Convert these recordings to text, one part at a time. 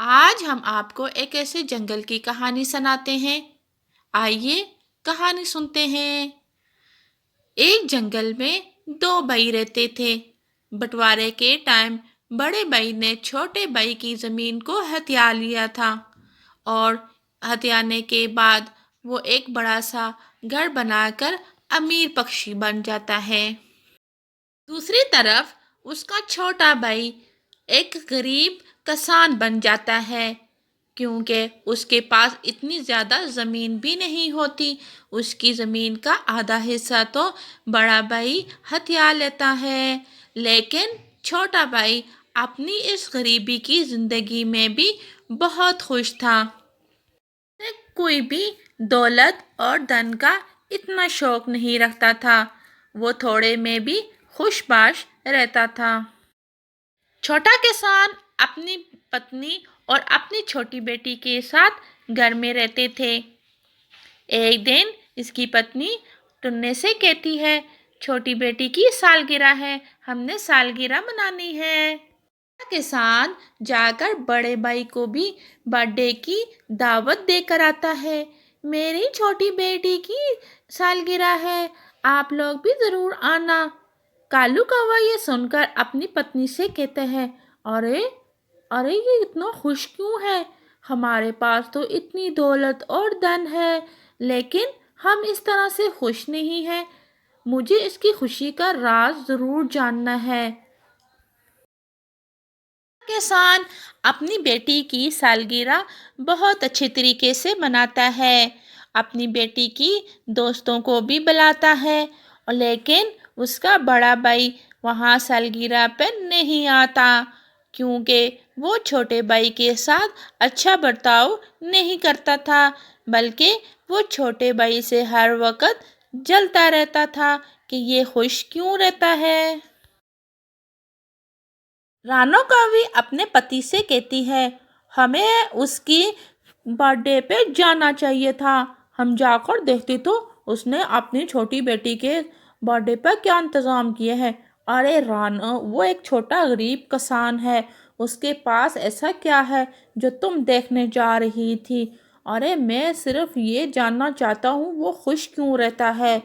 آج ہم آپ کو ایک ایسے جنگل کی کہانی سناتے ہیں۔ آئیے کہانی سنتے ہیں۔ ایک جنگل میں دو بھائی رہتے تھے۔ بٹوارے کے ٹائم بڑے بھائی نے چھوٹے بھائی کی زمین کو ہتھیا لیا تھا اور ہتھیانے کے بعد وہ ایک بڑا سا گھر بنا کر امیر پکشی بن جاتا ہے۔ دوسری طرف اس کا چھوٹا بھائی ایک غریب کسان بن جاتا ہے، کیونکہ اس کے پاس اتنی زیادہ زمین بھی نہیں ہوتی۔ اس کی زمین کا آدھا حصہ تو بڑا بھائی ہتھیا لیتا ہے، لیکن چھوٹا بھائی اپنی اس غریبی کی زندگی میں بھی بہت خوش تھا۔ اسے کوئی بھی دولت اور دھن کا اتنا شوق نہیں رکھتا تھا، وہ تھوڑے میں بھی خوش باش رہتا تھا۔ چھوٹا کسان اپنی پتنی اور اپنی چھوٹی بیٹی کے ساتھ گھر میں رہتے تھے۔ ایک دن اس کی پتنی ٹننے سے کہتی ہے، چھوٹی بیٹی کی سالگرہ ہے، ہم نے سالگرہ منانی ہے۔ کسان جا کر بڑے بھائی کو بھی برتھ ڈے کی دعوت دے کر آتا ہے، میری چھوٹی بیٹی کی سالگرہ ہے، آپ لوگ بھی ضرور آنا۔ کالو کوا یہ سن کر اپنی پتنی سے کہتا ہے، ارے یہ اتنا خوش کیوں ہے؟ ہمارے پاس تو اتنی دولت اور دھن ہے، لیکن ہم اس طرح سے خوش نہیں ہیں، مجھے اس کی خوشی کا راز ضرور جاننا ہے۔ کسان اپنی بیٹی کی سالگرہ بہت اچھے طریقے سے مناتا ہے، اپنی بیٹی کی دوستوں کو بھی بلاتا ہے، لیکن اس کا بڑا بھائی وہاں سالگرہ پہ نہیں آتا، کیونکہ وہ چھوٹے بھائی کے ساتھ اچھا برتاؤ نہیں کرتا تھا، بلکہ وہ چھوٹے بھائی سے ہر وقت جلتا رہتا تھا کہ یہ خوش کیوں رہتا ہے۔ رانو کاوی اپنے پتی سے کہتی ہے، ہمیں اس کی برتھ ڈے پہ جانا چاہیے تھا، ہم جا کر دیکھتے تو اس نے اپنی چھوٹی بیٹی کے برتھ ڈے پہ کیا انتظام کیے ہیں۔ ارے رانو، وہ ایک چھوٹا غریب کسان ہے، اس کے پاس ایسا کیا ہے جو تم دیکھنے جا رہی تھی؟ ارے میں صرف یہ جاننا چاہتا ہوں وہ خوش کیوں رہتا ہے۔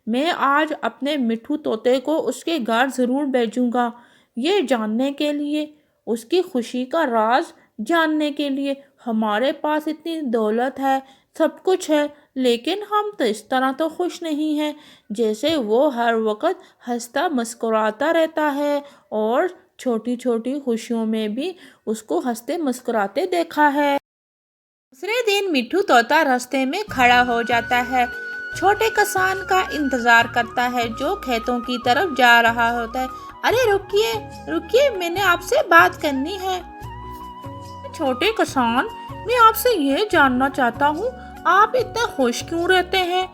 میں آج اپنے مٹھو طوطے کو اس کے گھر ضرور بھیجوں گا، یہ جاننے کے لیے، اس کی خوشی کا راز جاننے کے لیے۔ ہمارے پاس اتنی دولت ہے، سب کچھ ہے، لیکن ہم تو اس طرح تو خوش نہیں ہیں جیسے وہ ہر وقت ہنستا مسکراتا رہتا ہے، اور چھوٹی چھوٹی خوشیوں میں بھی اس کو ہنستے مسکراتے دیکھا ہے۔ دوسرے دن مٹھو طوطا راستے میں کھڑا ہو جاتا ہے، چھوٹے کسان کا انتظار کرتا ہے جو کھیتوں کی طرف جا رہا ہوتا ہے۔ ارے رکیے، میں نے آپ سے بات کرنی ہے۔ چھوٹے کسان، میں آپ سے یہ جاننا چاہتا ہوں، آپ اتنے خوش کیوں رہتے ہیں؟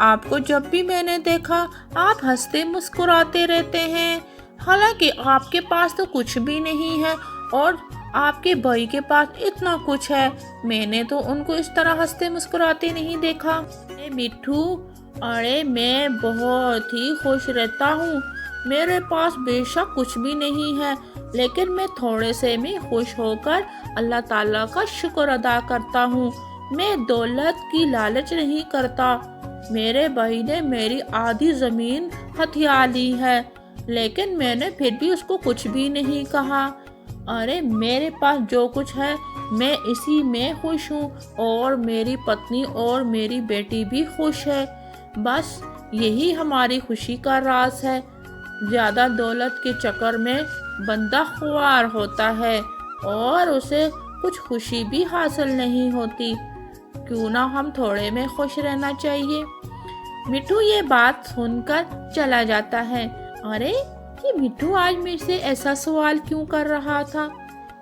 آپ کو جب بھی میں نے دیکھا آپ ہنستے مسکراتے رہتے ہیں، حالانکہ آپ کے پاس تو کچھ بھی نہیں ہے اور آپ کے بھائی کے پاس اتنا کچھ ہے، میں نے تو ان کو اس طرح ہنستے مسکراتے نہیں دیکھا۔ ارے مٹھو، میں بہت ہی خوش رہتا ہوں، میرے پاس بے شک کچھ بھی نہیں ہے، لیکن میں تھوڑے سے میں خوش ہو کر اللہ تعالیٰ کا شکر ادا کرتا ہوں، میں دولت کی لالچ نہیں کرتا۔ میرے بھائی نے میری آدھی زمین ہتھیا لی ہے، لیکن میں نے پھر بھی اس کو کچھ بھی نہیں کہا۔ ارے میرے پاس جو کچھ ہے میں اسی میں خوش ہوں، اور میری پتنی اور میری بیٹی بھی خوش ہے، بس یہی ہماری خوشی کا راز ہے۔ زیادہ دولت کے چکر میں بندہ خوار ہوتا ہے اور اسے کچھ خوشی بھی حاصل نہیں ہوتی، کیوں نہ ہم تھوڑے میں خوش رہنا چاہیے۔ مٹھو یہ بات سن کر چلا جاتا ہے۔ ارے یہ مٹھو آج میرے سے ایسا سوال کیوں کر رہا تھا،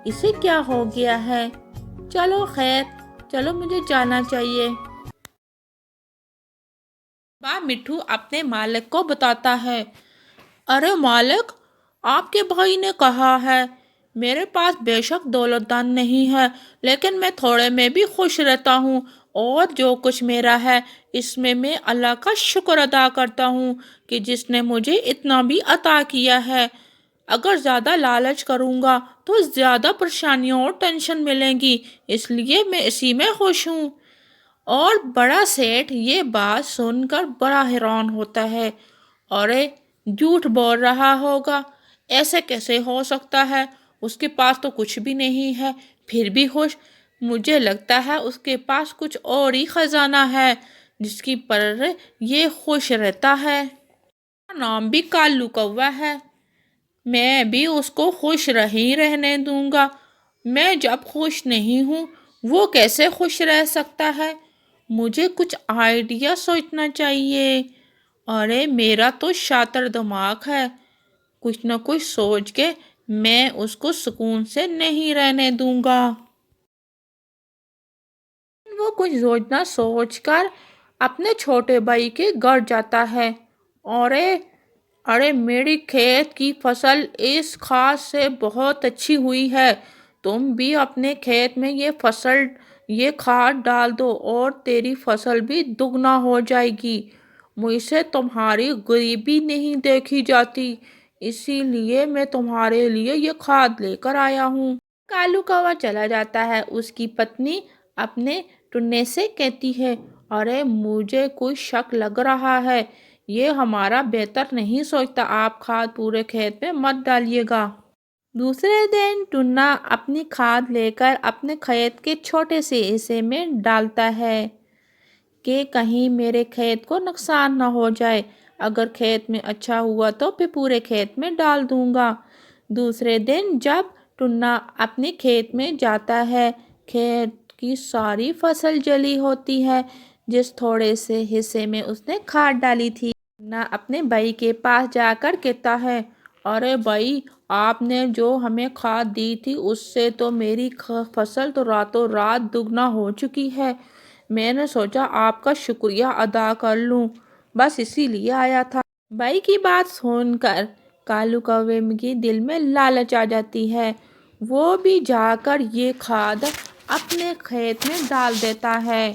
اسے کیا ہو گیا ہے؟ چلو خیر، چلو مجھے جانا چاہیے۔ مٹھو اپنے مالک کو بتاتا ہے، ارے مالک، آپ کے بھائی نے کہا ہے، میرے پاس بے شک دولت دان نہیں ہے، لیکن میں تھوڑے میں بھی خوش رہتا ہوں، اور جو کچھ میرا ہے اس میں اللہ کا شکر ادا کرتا ہوں کہ جس نے مجھے اتنا بھی عطا کیا ہے۔ اگر زیادہ لالچ کروں گا تو زیادہ پریشانیوں اور ٹینشن ملیں گی، اس لیے میں اسی میں خوش ہوں۔ اور بڑا سیٹھ یہ بات سن کر بڑا حیران ہوتا ہے۔ ارے جھوٹ بول رہا ہوگا، ایسے کیسے ہو سکتا ہے؟ اس کے پاس تو کچھ بھی نہیں ہے، پھر بھی خوش۔ مجھے لگتا ہے اس کے پاس کچھ اور ہی خزانہ ہے جس کی پر یہ خوش رہتا ہے۔ میرا نام بھی کالو کوا ہے، میں بھی اس کو خوش رہنے دوں گا۔ میں جب خوش نہیں ہوں وہ کیسے خوش رہ سکتا ہے؟ مجھے کچھ آئیڈیا سوچنا چاہیے۔ ارے میرا تو شاطر دماغ ہے، کچھ نہ کچھ سوچ کے میں اس کو سکون سے نہیں رہنے دوں گا۔ وہ کچھ سوچنا سوچ کر اپنے چھوٹے بھائی کے گھر جاتا ہے۔ ارے میری کھیت کی فصل اس کھاد سے بہت اچھی ہوئی ہے، تم بھی اپنے کھیت میں یہ کھاد ڈال دو اور تیری فصل بھی دگنا ہو جائے گی۔ مجھ سے تمہاری غریبی نہیں دیکھی جاتی، اسی لیے میں تمہارے لیے یہ کھاد لے کر آیا ہوں۔ کالو کوا چلا جاتا ہے۔ اس کی پتنی اپنے ٹننے سے کہتی ہے، ارے مجھے کوئی شک لگ رہا ہے، یہ ہمارا بہتر نہیں سوچتا، آپ کھاد پورے کھیت میں مت ڈالیے گا۔ دوسرے دن ٹنا اپنی کھاد لے کر اپنے کھیت کے چھوٹے سے حصے میں ڈالتا ہے کہ کہیں میرے کھیت کو نقصان نہ ہو جائے، اگر کھیت میں اچھا ہوا تو پھر پورے کھیت میں ڈال دوں گا۔ دوسرے دن جب ٹنا اپنے کھیت میں جاتا ہے، کھیت کی ساری فصل جلی ہوتی ہے جس تھوڑے سے حصے میں اس نے کھاد ڈالی تھی۔ ٹنا اپنے بھائی کے پاس جا کر کہتا ہے، ارے بھائی، آپ نے جو ہمیں کھاد دی تھی اس سے تو میری فصل تو راتوں رات دگنا ہو چکی ہے، میں نے سوچا آپ کا شکریہ ادا کر لوں، بس اسی لیے آیا تھا۔ بھائی کی بات سن کر کالو کوے کے دل میں لالچ آ جاتی ہے، وہ بھی جا کر یہ کھاد اپنے کھیت میں ڈال دیتا ہے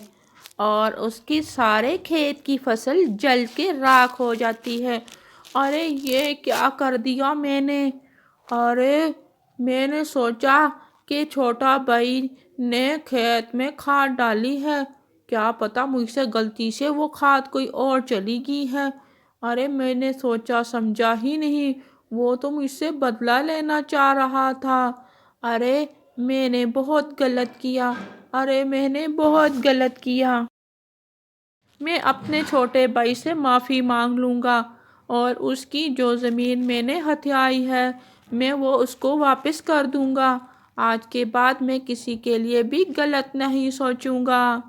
اور اس کی سارے کھیت کی فصل جل کے راکھ ہو جاتی ہے۔ ارے یہ کیا کر دیا میں نے؟ ارے میں نے سوچا کہ چھوٹا بھائی نے کھیت میں کھاد ڈالی ہے، کیا پتا مجھ سے غلطی سے وہ کھاد کوئی اور چلی گئی ہے۔ ارے میں نے سوچا سمجھا ہی نہیں، وہ تو مجھ سے بدلہ لینا چاہ رہا تھا۔ ارے میں نے بہت غلط کیا، ارے میں نے بہت غلط کیا۔ میں اپنے چھوٹے بھائی سے معافی مانگ لوں گا اور اس کی جو زمین میں نے ہتھیائی ہے میں وہ اس کو واپس کر دوں گا۔ آج کے بعد میں کسی کے لیے بھی غلط نہیں سوچوں گا۔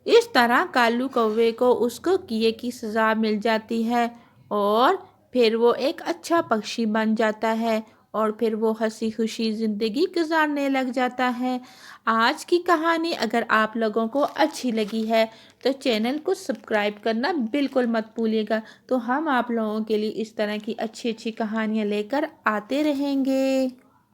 اس طرح کالو کوے کو اس کو کیے کی سزا مل جاتی ہے اور پھر وہ ایک اچھا پکشی بن جاتا ہے اور پھر وہ ہنسی خوشی زندگی گزارنے لگ جاتا ہے۔ آج کی کہانی اگر آپ لوگوں کو اچھی لگی ہے تو چینل کو سبسکرائب کرنا بالکل مت بھولیے گا، تو ہم آپ لوگوں کے لیے اس طرح کی اچھی اچھی کہانیاں لے کر آتے رہیں گے۔